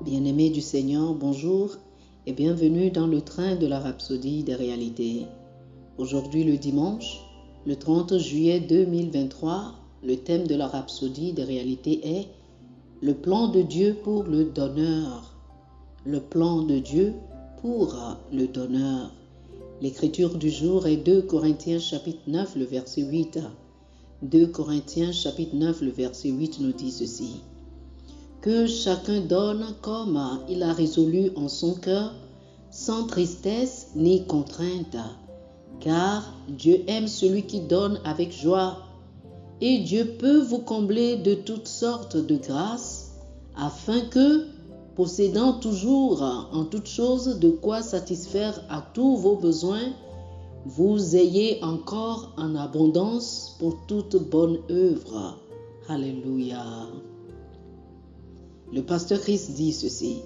Bien-aimés du Seigneur, bonjour et bienvenue dans le train de la Rhapsodie des réalités. Aujourd'hui le dimanche, le 30 juillet 2023, le thème de la Rhapsodie des réalités est le plan de Dieu pour le donneur. Le plan de Dieu pour le donneur. L'écriture du jour est 2 Corinthiens chapitre 9, le verset 8. 2 Corinthiens chapitre 9, le verset 8 nous dit ceci. Que chacun donne comme il a résolu en son cœur, sans tristesse ni contrainte, car Dieu aime celui qui donne avec joie, et Dieu peut vous combler de toutes sortes de grâces, afin que, possédant toujours en toutes choses de quoi satisfaire à tous vos besoins, vous ayez encore en abondance pour toute bonne œuvre. Alléluia. Le pasteur Christ dit ceci.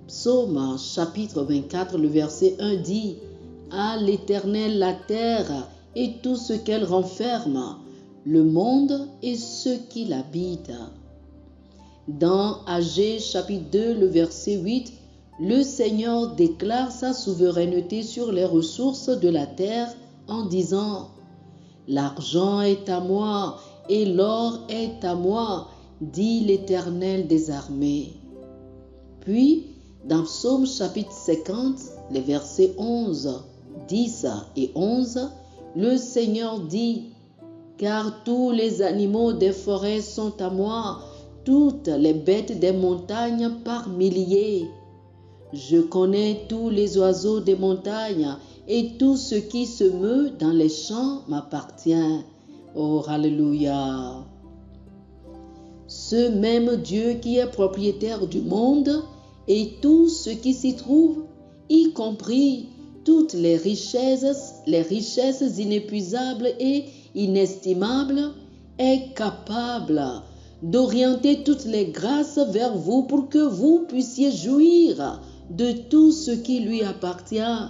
Psaume chapitre 24, le verset 1 dit « À l'Éternel la terre et tout ce qu'elle renferme, le monde et ceux qui l'habitent. » Dans Agée chapitre 2, le verset 8, le Seigneur déclare sa souveraineté sur les ressources de la terre en disant « L'argent est à moi et l'or est à moi, dit l'Éternel des armées. » Puis, dans Psaume chapitre 50, les versets 11, 10 et 11, le Seigneur dit « Car tous les animaux des forêts sont à moi, toutes les bêtes des montagnes par milliers. Je connais tous les oiseaux des montagnes et tout ce qui se meut dans les champs m'appartient. » Oh, alléluia! Ce même Dieu qui est propriétaire du monde et tout ce qui s'y trouve, y compris toutes les richesses inépuisables et inestimables, est capable d'orienter toutes les grâces vers vous pour que vous puissiez jouir de tout ce qui lui appartient.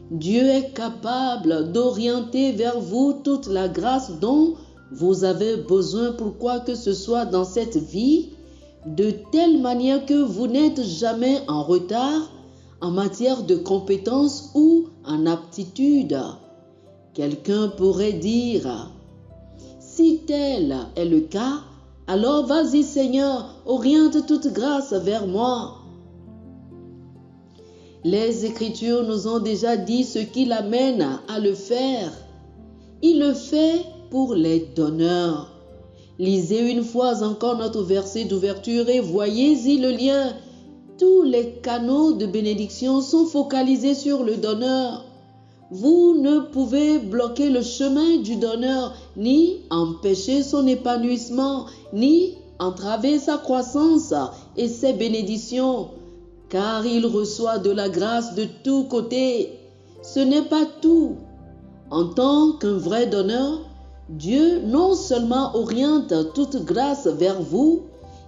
Dieu est capable d'orienter vers vous toute la grâce dont vous avez besoin pour quoi que ce soit dans cette vie, de telle manière que vous n'êtes jamais en retard en matière de compétences ou en aptitude. Quelqu'un pourrait dire, si tel est le cas, alors vas-y Seigneur, oriente toute grâce vers moi. Les Écritures nous ont déjà dit ce qui l'amène à le faire. Il le fait pour les donneurs. Lisez une fois encore notre verset d'ouverture et voyez-y le lien. Tous les canaux de bénédiction sont focalisés sur le donneur. Vous ne pouvez bloquer le chemin du donneur, ni empêcher son épanouissement, ni entraver sa croissance et ses bénédictions, car il reçoit de la grâce de tous côtés. Ce n'est pas tout. En tant qu'un vrai donneur, Dieu non seulement oriente toute grâce vers vous,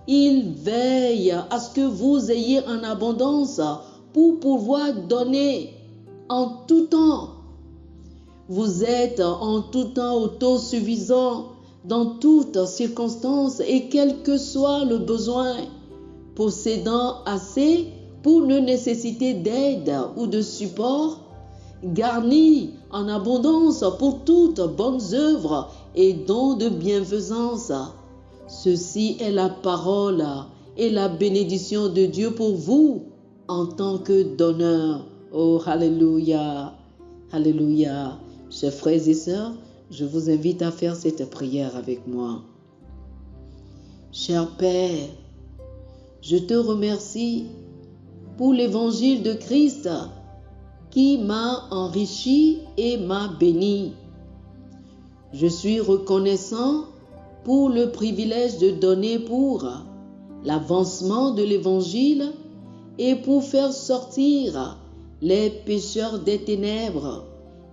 il veille à ce que vous ayez en abondance pour pouvoir donner en tout temps. Vous êtes en tout temps autosuffisant dans toutes circonstances et quel que soit le besoin, possédant assez pour ne nécessiter d'aide ou de support, garni en abondance pour toutes bonnes œuvres et dons de bienfaisance. Ceci est la parole et la bénédiction de Dieu pour vous en tant que donneur. Oh, alléluia, alléluia. Chers frères et sœurs, je vous invite à faire cette prière avec moi. Cher Père, je te remercie pour l'évangile de Christ qui m'a enrichi et m'a béni. Je suis reconnaissant pour le privilège de donner pour l'avancement de l'évangile et pour faire sortir les pécheurs des ténèbres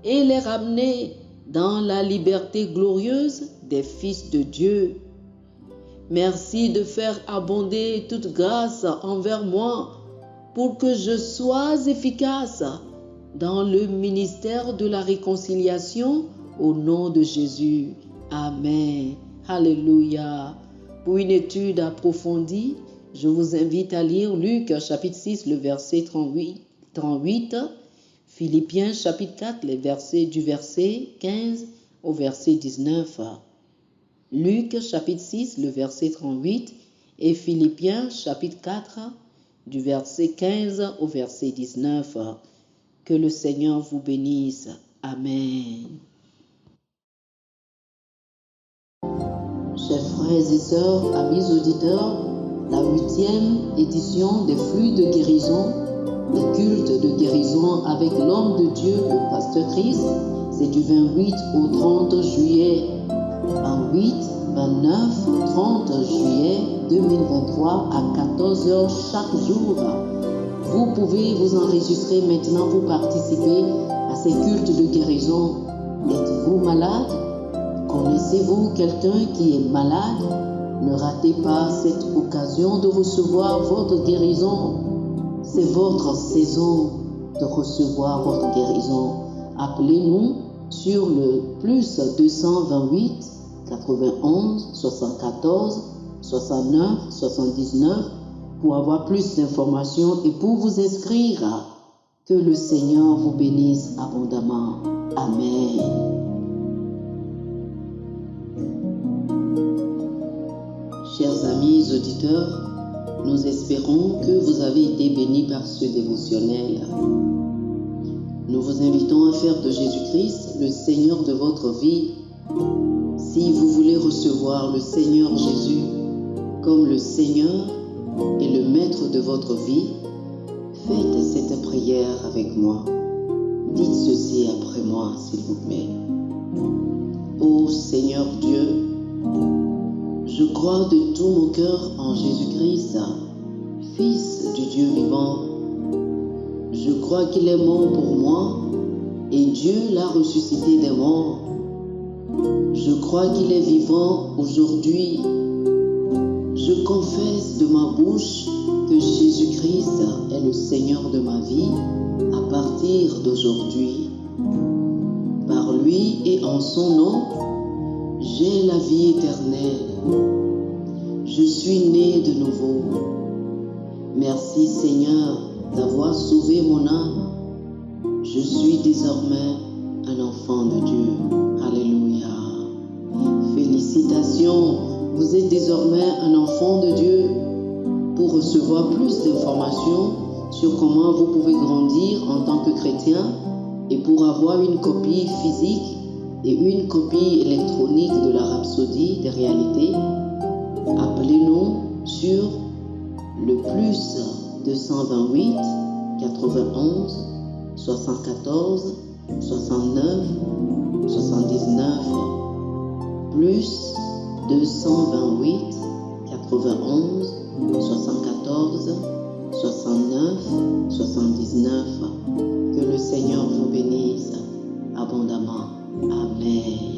et les ramener dans la liberté glorieuse des fils de Dieu. Merci de faire abonder toute grâce envers moi pour que je sois efficace dans le ministère de la réconciliation au nom de Jésus. Amen. Alléluia. Pour une étude approfondie, Je vous invite à lire Luc chapitre 6, le verset 38, Philippiens chapitre 4, du verset 15 au verset 19. Luc chapitre 6, le verset 38 et Philippiens chapitre 4, du verset 15 au verset 19. Que le Seigneur vous bénisse. Amen. Chers frères et sœurs, amis auditeurs, la 8e édition des flux de guérison, des cultes de guérison avec l'homme de Dieu, le pasteur Christ, c'est du 28 au 30 juillet. 28, 29, 30 juillet 2023 à 14h chaque jour. Vous pouvez vous enregistrer maintenant pour participer à ces cultes de guérison. Êtes-vous malade? Connaissez-vous quelqu'un qui est malade? Ne ratez pas cette occasion de recevoir votre guérison. C'est votre saison de recevoir votre guérison. Appelez-nous sur le plus 228 91 74 69 79 pour avoir plus d'informations et pour vous inscrire. Que le Seigneur vous bénisse abondamment. Amen. Chers amis auditeurs, nous espérons que vous avez été bénis par ce dévotionnel. Nous vous invitons à faire de Jésus-Christ le Seigneur de votre vie. Si vous voulez recevoir le Seigneur Jésus comme le Seigneur et le Maître de votre vie, faites cette prière avec moi. Dites ceci après moi, s'il vous plaît. Ô Seigneur Dieu, je crois de tout mon cœur en Jésus-Christ, Fils du Dieu vivant. Je crois qu'il est mort pour moi et Dieu l'a ressuscité des morts. Je crois qu'il est vivant aujourd'hui. Je confesse de ma bouche que Jésus-Christ est le Seigneur de ma vie à partir d'aujourd'hui. Par lui et en son nom, j'ai la vie éternelle. Je suis né de nouveau. Merci Seigneur d'avoir sauvé mon âme. Je suis désormais un enfant de Dieu. Alléluia. Félicitations, vous êtes désormais un enfant de Dieu. Pour recevoir plus d'informations sur comment vous pouvez grandir en tant que chrétien et pour avoir une copie physique et une copie électronique de la Rhapsodie des réalités, appelez-nous sur le plus 228 91 74 69 79 plus 228 91 74 69 79. Que le Seigneur vous bénisse abondamment. Amen.